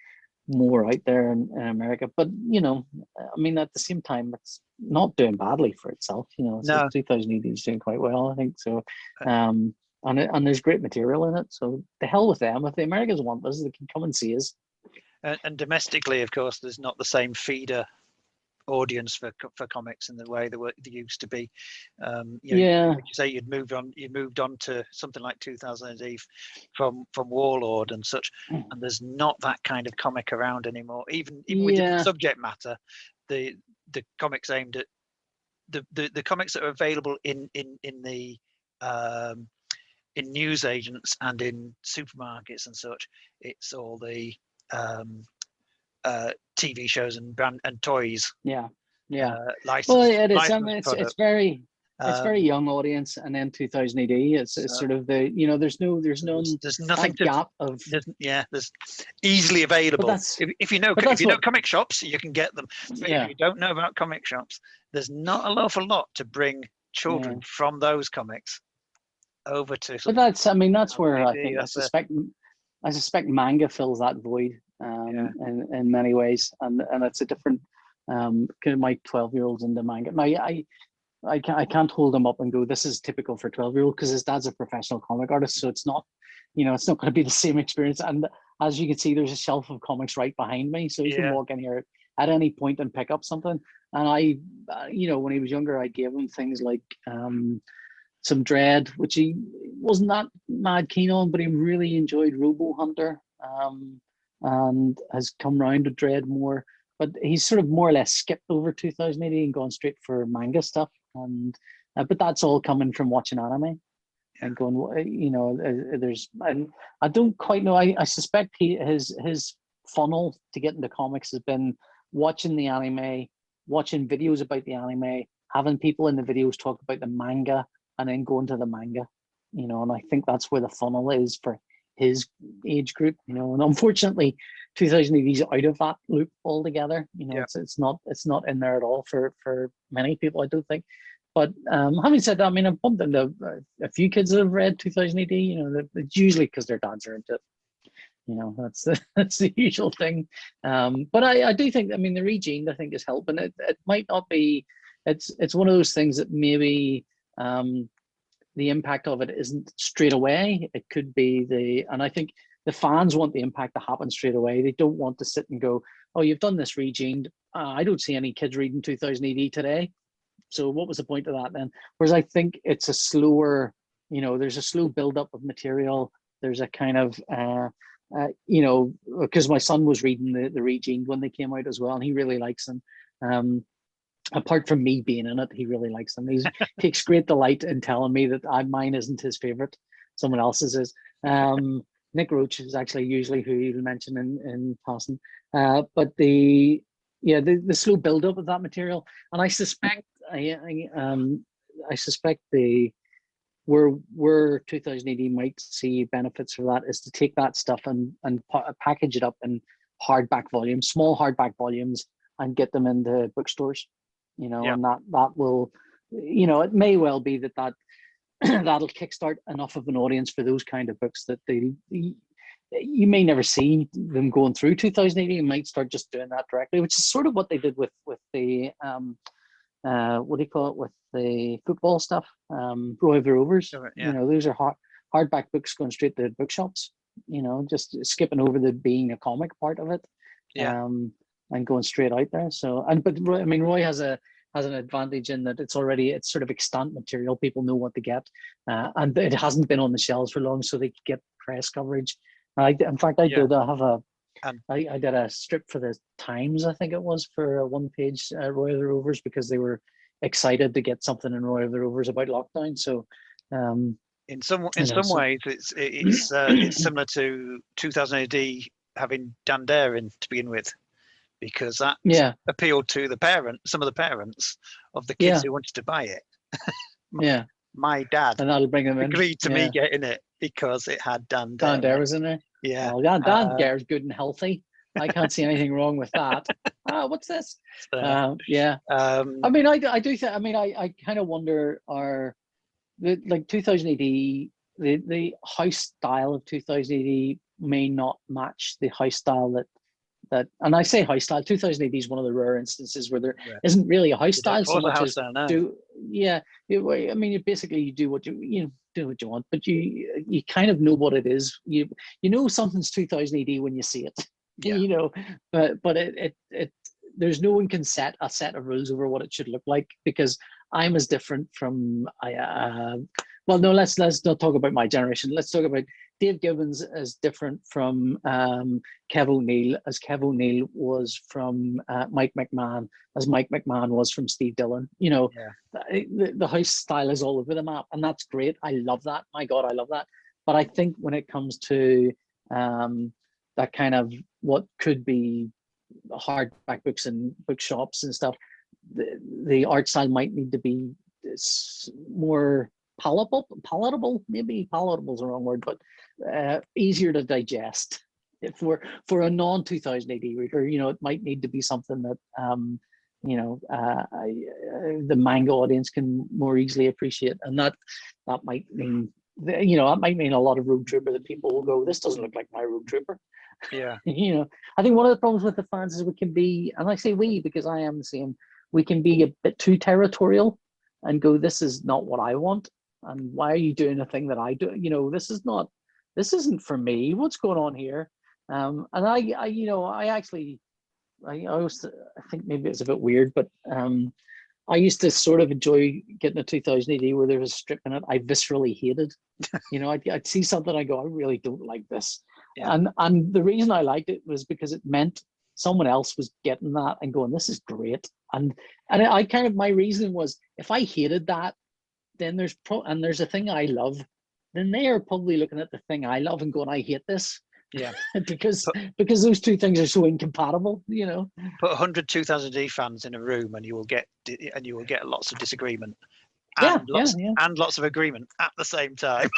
Speaker 1: more out there in America, but at the same time, it's not doing badly for itself. 2000 AD is doing quite well, I think. So, and there's great material in it. So the hell with them. If the Americans want this, they can come and see us.
Speaker 2: And domestically, of course, there's not the same feeder audience for comics in the way they used to be. You say you'd moved on to something like 2000 AD from Warlord and such, and there's not that kind of comic around anymore. Even with the subject matter, the comics aimed at the comics that are available in the in newsagents and in supermarkets and such. It's all the TV shows and toys.
Speaker 1: License. Well, it is. It's very young audience, and then 2000 AD. It's sort of the there's nothing gap of
Speaker 2: there's easily available. If you know comic shops, you can get them. If you don't know about comic shops, there's not an awful lot to bring children from those comics over to.
Speaker 1: But that's where I think I suspect manga fills that void in many ways, and it's a different kind of my 12-year-old's into manga. Now I can't hold him up and go, this is typical for 12-year-old, because his dad's a professional comic artist, so it's not it's not going to be the same experience. And as you can see, there's a shelf of comics right behind me, so you can walk in here at any point and pick up something. And I when he was younger, I gave him things like some Dredd, which he wasn't that mad keen on, but he really enjoyed Robo Hunter, and has come round to Dredd more. But he's sort of more or less skipped over 2000 AD and gone straight for manga stuff. And but that's all coming from watching anime and going, there's, and I don't quite know. I suspect his funnel to get into comics has been watching the anime, watching videos about the anime, having people in the videos talk about the manga, and then going to the manga, you know, and I think that's where the funnel is for his age group, you know, and unfortunately 2000 AD is out of that loop altogether. You know, it's not in there at all for many people, I don't think. But having said that, I mean, I've bumped into a few kids that have read 2000 AD, you know, it's usually because their dads are into it. You know, that's the usual thing. But I do think, I mean, the regene, I think, is helping. It might not be, it's one of those things that maybe the impact of it isn't straight away. It could be and I think the fans want the impact to happen straight away. They don't want to sit and go, oh, you've done this regene. I don't see any kids reading 2000 AD today. So what was the point of that then? Whereas I think it's a slower, you know, there's a slow buildup of material. There's a kind of, you know, because my son was reading the regene when they came out as well, and he really likes them. Apart from me being in it, he really likes them. He takes great delight in telling me that mine isn't his favorite, someone else's is. Nick Roach is actually usually who he'll mention in passing. But the slow build-up of that material, and I suspect I suspect where 2000 AD might see benefits for that is to take that stuff and package it up in hardback volumes, small hardback volumes, and get them into bookstores. You know, and that will, you know, it may well be that that'll kickstart enough of an audience for those kind of books that you may never see them going through 2000 AD. You might start just doing that directly, which is sort of what they did with the what do you call it, with the football stuff, Roy of the Rovers. You know, those are hardback books going straight to bookshops. You know, just skipping over the being a comic part of it. And going straight out there. So, but I mean, Roy has an advantage in that it's sort of extant material. People know what to get, and it hasn't been on the shelves for long, so they get press coverage. In fact, I did a strip for the Times, I think it was, for a one-page Roy of the Rovers, because they were excited to get something in Roy of the Rovers about lockdown. So,
Speaker 2: in some ways, it's similar to 2000 AD having Dan Dare in to begin with, because that appealed to some of the parents of the kids who wanted to buy it. My dad,
Speaker 1: and that'll bring them
Speaker 2: agreed to me getting it because it had Dan Dare.
Speaker 1: Dan Dare was in there.
Speaker 2: Yeah,
Speaker 1: well, Dan Dare's good and healthy. I can't see anything wrong with that. What's this? I mean, I do think. I mean, I kind of wonder, like 2000 AD, the house style of 2000 AD may not match the house style that, and I say house style, 2000 AD is one of the rare instances where there isn't really a house style so much as I mean, you do what you do what you want, but you kind of know what it is. You know something's 2000 AD when you see it. You know, but it there's no one can set a set of rules over what it should look like, because I'm as different from well, no, let's not talk about my generation. Let's talk about Dave Gibbons as different from Kev O'Neill, as Kev O'Neill was from Mike McMahon, as Mike McMahon was from Steve Dillon. You know, the house style is all over the map, and that's great. I love that. My God, I love that. But I think when it comes to that kind of what could be hardback books and bookshops and stuff, the art style might need to be more palatable. Maybe palatable is the wrong word, but easier to digest. For a non 2000 AD reader, you know, it might need to be something that you know, the manga audience can more easily appreciate, and that might mean, you know, that might mean a lot of Rogue Trooper that people will go, this doesn't look like my Rogue Trooper. You know, I think one of the problems with the fans is we can be, and I say we because I am the same, we can be a bit too territorial and go, this is not what I want, and why are you doing a thing that I do? You know, this isn't for me. What's going on here? And I you know, I always, I think maybe it's a bit weird, but I used to sort of enjoy getting a 2000 AD where there was a strip in it I viscerally hated. You know, I'd see something, I go, I really don't like this. And the reason I liked it was because it meant someone else was getting that and going, this is great. And I kind of, my reason was, if I hated that, then there's a thing I love, then they are probably looking at the thing I love and going, I hate this.
Speaker 2: Yeah.
Speaker 1: because those two things are so incompatible, you know.
Speaker 2: Put 100 2000D fans in a room and you will get lots of disagreement
Speaker 1: Yeah,
Speaker 2: and lots of agreement at the same time.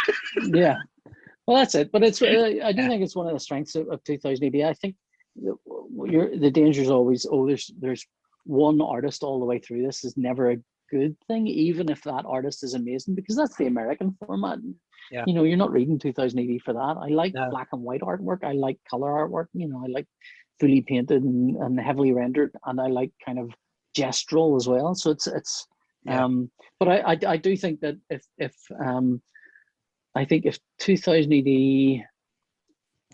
Speaker 1: Yeah. Well, that's it. But it's I do think it's one of the strengths of 2000 AD. I think the danger is always, there's one artist all the way through. This is never a good thing, even if that artist is amazing, because that's the American format.
Speaker 2: Yeah.
Speaker 1: You know, you're not reading 2000 AD for that. I like
Speaker 2: No.
Speaker 1: black and white artwork. I like color artwork. You know, I like fully painted and heavily rendered, and I like kind of gestural as well. So it's but I do think that if I think if 2000 AD,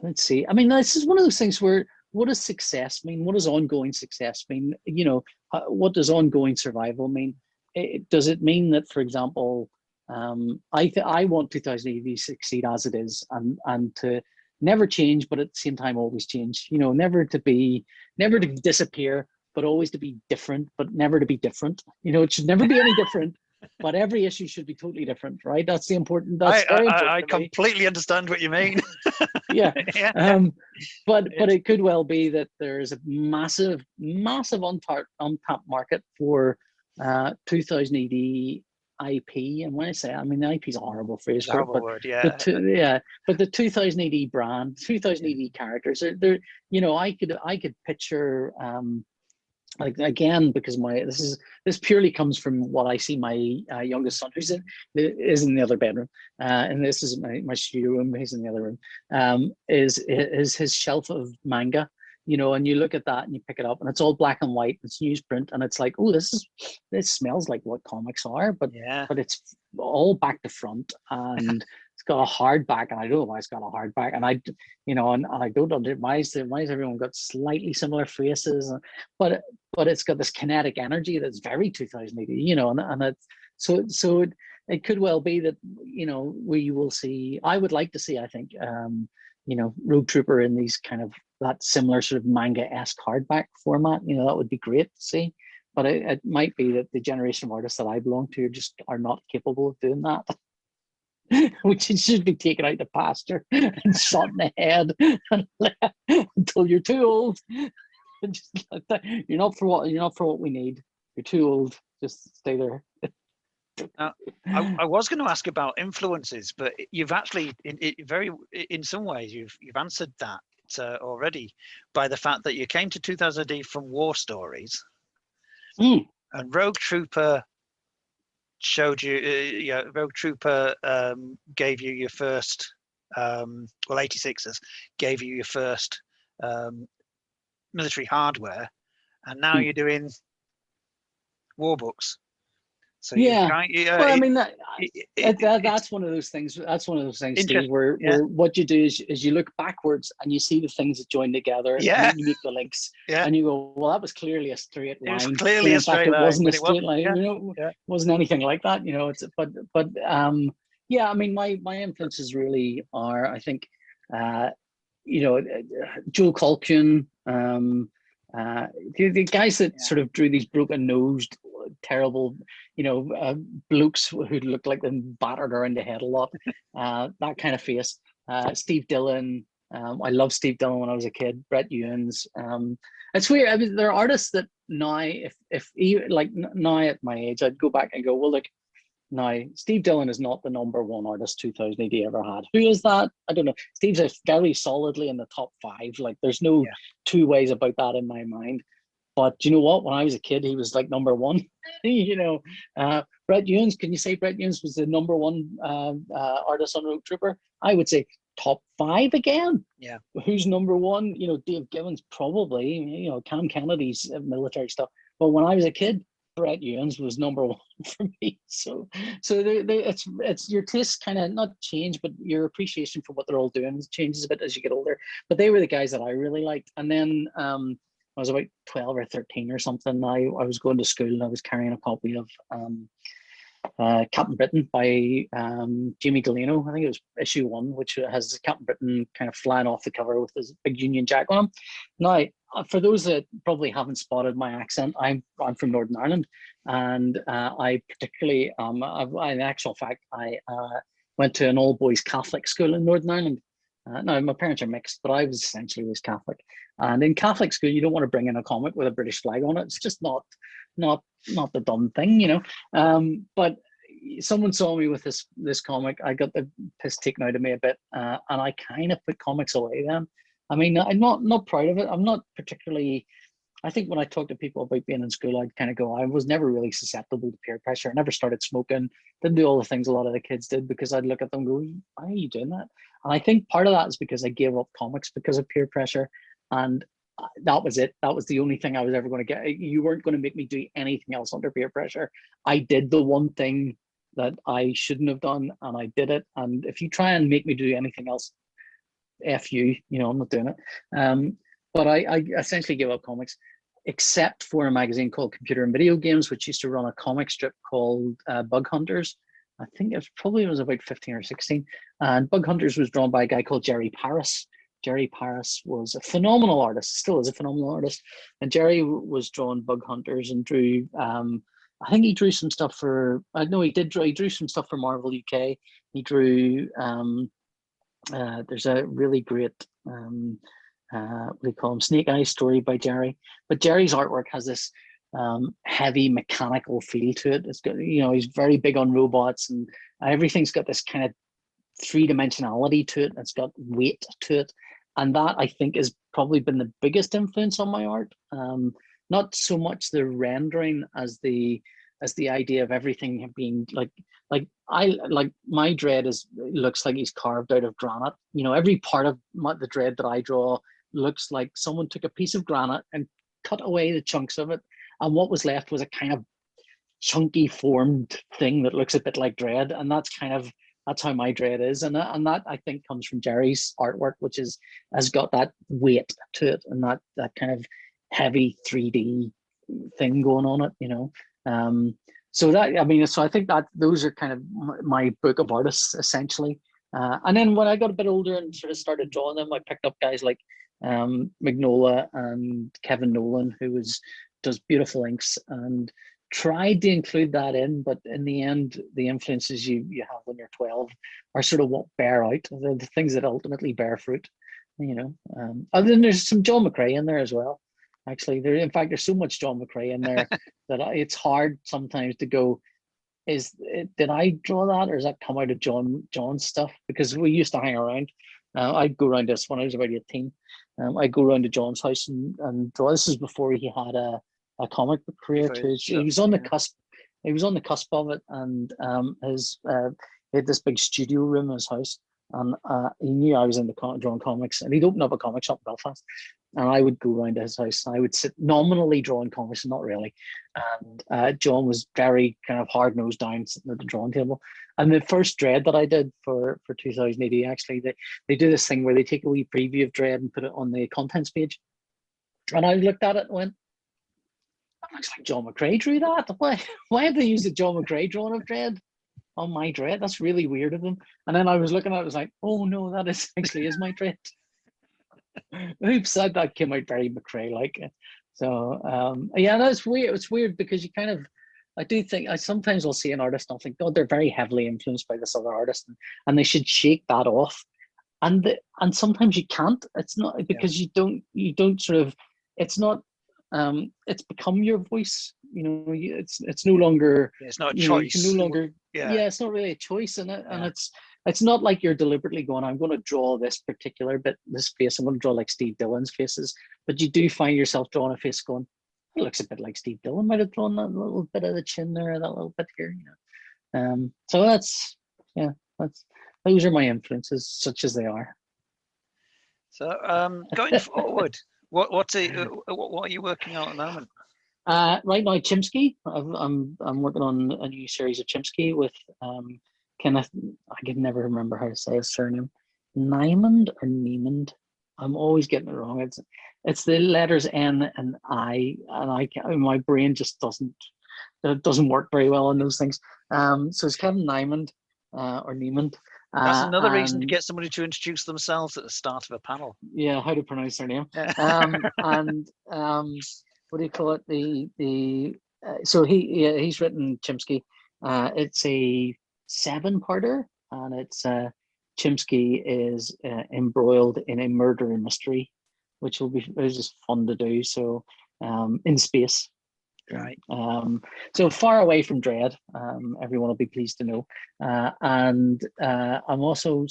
Speaker 1: let's see, I mean, this is one of those things where, what does success mean? What does ongoing success mean? You know, what does ongoing survival mean? Does it mean that, for example, I want 2000 AD to succeed as it is, and to never change, but at the same time always change. You know, never to disappear, but always to be different, but never to be different. You know, it should never be any different. But every issue should be totally different, right? That's very important.
Speaker 2: I completely understand what you mean.
Speaker 1: Yeah. But it could well be that there's a massive untapped market for 2000 AD IP. And when I say, I mean, the IP is a horrible phrase for it, but
Speaker 2: word, yeah.
Speaker 1: But the 2000 AD brand, 2000 AD characters, they're, you know, I could picture like, again, because this purely comes from what I see my youngest son, who's is in the other bedroom, and this is my studio room. He's in the other room. Is his shelf of manga, you know, and you look at that and you pick it up, and it's all black and white. It's newsprint, and it's like, oh, this smells like what comics are, but it's all back to front, and it's got a hardback, and I don't know why it's got a hardback, and I, you know, and I don't understand why is everyone got slightly similar faces, but it's got this kinetic energy that's very 2000 AD, you know, and it's so it could well be that, you know, we will see. I would like to see, I think, you know, Rogue Trooper in these kind of that similar sort of manga-esque hardback format. You know, that would be great to see. But it might be that the generation of artists that I belong to are not capable of doing that. Which should be taken out to pasture and shot in the head until you're too old. Just like that. You're not for what we need. You're too old. Just stay there.
Speaker 2: I was going to ask about influences, but you've actually, in some ways, you've answered that already by the fact that you came to 2000 AD from war stories, and Rogue Trooper showed you, Rogue Trooper gave you your first, 86ers gave you your first military hardware, and now you're doing war books. So
Speaker 1: well, I mean, that's one of those things. That's one of those things, Steve, where what you do is you look backwards and you see the things that join together, and you make the links, and you go, well, that was clearly a straight line.
Speaker 2: It was clearly a straight line.
Speaker 1: It wasn't a straight line. You know, it wasn't anything like that. You know, but I mean, my influences really are, I think, you know, Joe Colquhoun, the guys that sort of drew these broken-nosed, terrible, you know, blokes who looked like them battered around the head a lot, that kind of face. Steve Dillon, I loved Steve Dillon when I was a kid. Brett Ewins. It's weird. I mean, there are artists that now, if like now at my age, I'd go back and go, well, look, now Steve Dillon is not the #1 artist 2000 AD ever had. Who is that? I don't know. Steve's very solidly in the top 5. Like, there's no two ways about that in my mind. But you know what? When I was a kid, he was like #1. You know, Brett Ewins. Can you say Brett Ewins was the #1 artist on Rogue Trooper? I would say top 5 again.
Speaker 2: Yeah.
Speaker 1: Who's #1? You know, Dave Gibbons probably. You know, Cam Kennedy's military stuff. But when I was a kid, Brett Ewins was #1 for me. So it's your taste kind of not change, but your appreciation for what they're all doing changes a bit as you get older. But they were the guys that I really liked. And then I was about 12 or 13 or something. I was going to school and I was carrying a copy of Captain Britain by Jamie Galeno. I think it was issue 1, which has Captain Britain kind of flying off the cover with his big Union Jack on him. Now, for those that probably haven't spotted my accent, I'm from Northern Ireland, and I particularly, in actual fact, I went to an all-boys Catholic school in Northern Ireland. No, my parents are mixed, but I was essentially was Catholic. And in Catholic school, you don't want to bring in a comic with a British flag on it. It's just not the done thing, you know. But someone saw me with this comic. I got the piss taken out of me a bit, and I kind of put comics away then. I mean, I'm not proud of it. I'm not particularly. I think when I talk to people about being in school, I'd kind of go, I was never really susceptible to peer pressure. I never started smoking, didn't do all the things a lot of the kids did, because I'd look at them and go, why are you doing that? And I think part of that is because I gave up comics because of peer pressure. And that was it. That was the only thing I was ever going to get. You weren't going to make me do anything else under peer pressure. I did the one thing that I shouldn't have done, and I did it. And if you try and make me do anything else, F you, you know, I'm not doing it. But I essentially gave up comics, except for a magazine called Computer and Video Games, which used to run a comic strip called Bug Hunters. I think it was about 15 or 16. And Bug Hunters was drawn by a guy called Jerry Paris. Jerry Paris was a phenomenal artist, still is a phenomenal artist. And Jerry was drawing Bug Hunters and drew, I think he drew some stuff for, he drew some stuff for Marvel UK. He drew, there's a really great, what do you call him, Snake Eyes story by Jerry. But Jerry's artwork has this heavy mechanical feel to it. It's got, you know, he's very big on robots, and everything's got this kind of three-dimensionality to it. It's got weight to it, and that I think has probably been the biggest influence on my art. Not so much the rendering as the idea of everything being like my dread looks like he's carved out of granite. You know, every part of the dread that I draw looks like someone took a piece of granite and cut away the chunks of it, and what was left was a kind of chunky formed thing that looks a bit like dread. And that's how my dread is, and that I think comes from Jerry's artwork, which has got that weight to it and that kind of heavy 3D thing going on it, you know. So I think that those are kind of my book of artists essentially. And then when I got a bit older and sort of started drawing them, I picked up guys like Magnola and Kevin Nolan, who does beautiful inks, and tried to include that in, but in the end, the influences you have when you're 12 are sort of what bear out. They're the things that ultimately bear fruit, you know. And then there's some John McCrea in there as well. Actually, there's so much John McCrea in there that it's hard sometimes to go, did I draw that, or does that come out of John's stuff? Because we used to hang around. I'd go around this when I was about 18. I'd go around to John's house and draw. This is before he had a comic book career too. He was on the cusp. He was on the cusp of it, and he had this big studio room in his house, and he knew I was into drawing comics, and he'd open up a comic shop in Belfast, and I would go around to his house, and I would sit nominally drawing comics, not really. And John was very kind of hard nosed down, sitting at the drawing table. And the first Dread that I did for 2080, actually, they do this thing where they take a wee preview of Dread and put it on the contents page. And I looked at it and went, that looks like John McCrea drew that. Why have they used a John McCrea drawing of Dread on my Dread? That's really weird of them. And then I was looking at it, I was like, oh no, that is my Dread. Oops, that came out very McCrea-like. So yeah, that's weird. It's weird because you kind of, I do think, I sometimes will see an artist and I'll think, God, they're very heavily influenced by this other artist, and they should shake that off. And sometimes you can't. It's not because you don't sort of, it's not, it's become your voice. You know, it's no longer.
Speaker 2: It's not a choice.
Speaker 1: You can no longer. Yeah, it's not really a choice, and it's not like you're deliberately going, I'm going to draw this particular bit, this face. I'm going to draw like Steve Dillon's faces, but you do find yourself drawing a face going, it looks a bit like Steve Dillon might have drawn that little bit of the chin there, that little bit here, you know. So those are my influences, such as they are.
Speaker 2: So going forward, what are you working on at the moment?
Speaker 1: Right now, Chimsky. I'm working on a new series of Chimsky with Kenneth. I can never remember how to say his surname. Niemand or Niemand. I'm always getting it wrong. It's the letters N and I, and my brain just doesn't work very well on those things. So it's Kevin Niemand or Niemand.
Speaker 2: That's another reason to get somebody to introduce themselves at the start of a panel.
Speaker 1: Yeah, how to pronounce their name. What do you call it? So he's written Chimsky. It's a 7-parter, and it's Chimsky is embroiled in a murder mystery, which is just fun to do. So in space.
Speaker 2: Right.
Speaker 1: So far away from Dread, everyone will be pleased to know. And I also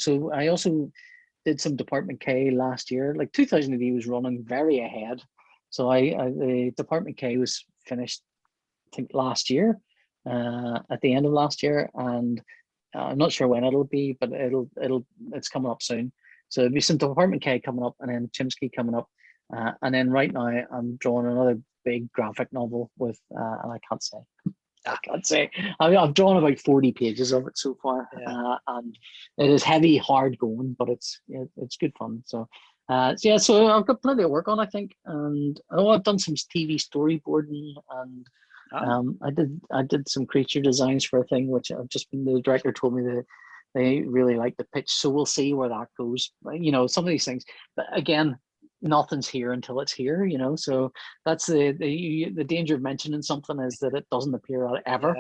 Speaker 1: did some Department K last year. Like 2000 AD was running very ahead. So the Department K was finished, I think, last year, at the end of last year, and I'm not sure when it'll be, but it's coming up soon. So there'll be some Department K coming up, and then Chimsky coming up, and then right now I'm drawing another big graphic novel with, and I can't say. I've drawn about 40 pages of it so far, and it is heavy, hard going, but it's good fun. So, so I've got plenty of work on, I think, and I've done some TV storyboarding, and I did some creature designs for a thing, which the director told me that they really like the pitch, so we'll see where that goes. Some of these things, but again, nothing's here until it's here, so that's the danger of mentioning something, is that it doesn't appear ever,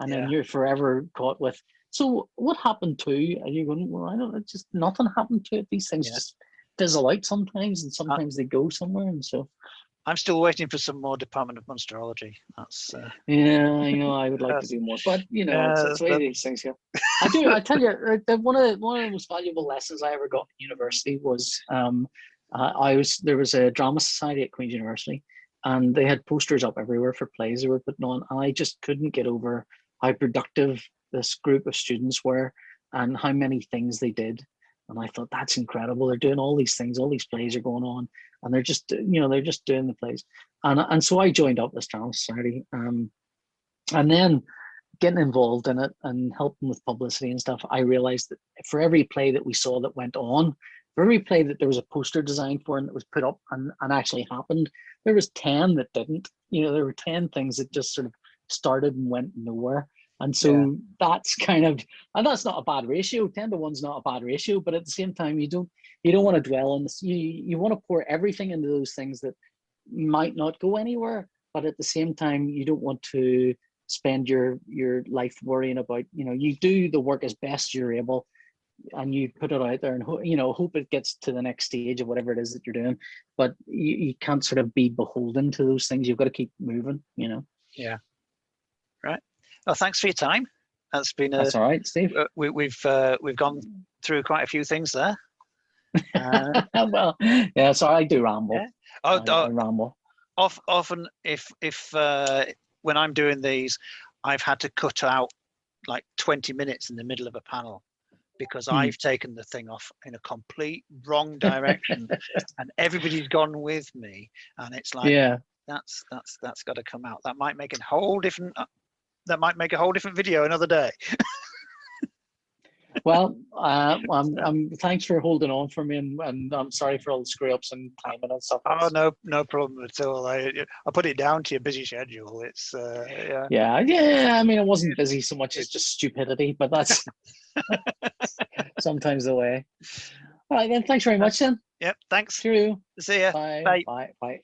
Speaker 1: and then you're forever caught with, so what happened to, and you're going, well, I don't know, just nothing happened to it. These things just fizzle out sometimes, and sometimes they go somewhere, and so
Speaker 2: I'm still waiting for some more Department of Monsterology. That's
Speaker 1: I would like to do more, but it's the way these things go. I tell you, one of the most valuable lessons I ever got in university was there was a drama society at Queen's University, and they had posters up everywhere for plays they were putting on, and I just couldn't get over how productive this group of students were and how many things they did. And I thought, that's incredible. They're doing all these things, all these plays are going on, and they're just doing the plays. And so I joined up this drama society, and then getting involved in it and helping with publicity and stuff, I realized that for every play that we saw that went on, for every play that there was a poster designed for and that was put up and actually happened, there was 10 that didn't. There were 10 things that just sort of started and went nowhere. And so that's and that's not a bad ratio. 10 to 1's not a bad ratio, but at the same time, you don't want to dwell on this. You want to pour everything into those things that might not go anywhere, but at the same time, you don't want to spend your life worrying about, you do the work as best you're able, and you put it out there and hope it gets to the next stage of whatever it is that you're doing, but you can't sort of be beholden to those things. You've got to keep moving.
Speaker 2: Yeah. Right. Well, thanks for your time. That's all
Speaker 1: right, Steve.
Speaker 2: We've gone through quite a few things there.
Speaker 1: Well, sorry, I do ramble.
Speaker 2: Yeah.
Speaker 1: I ramble.
Speaker 2: Often, if when I'm doing these, I've had to cut out like 20 minutes in the middle of a panel because I've taken the thing off in a complete wrong direction, and everybody's gone with me, and it's like, that's got to come out. That might make a whole different video another day.
Speaker 1: Well, thanks for holding on for me, and I'm sorry for all the screw ups and timing and stuff.
Speaker 2: Oh, no problem at all. I put it down to your busy schedule. It's
Speaker 1: yeah. I mean, it wasn't busy so much as just stupidity, but that's sometimes the way. All right, then. Thanks very much, then.
Speaker 2: Yep. Thanks.
Speaker 1: Cheerio.
Speaker 2: See ya.
Speaker 1: Bye.
Speaker 2: Bye.
Speaker 1: Bye.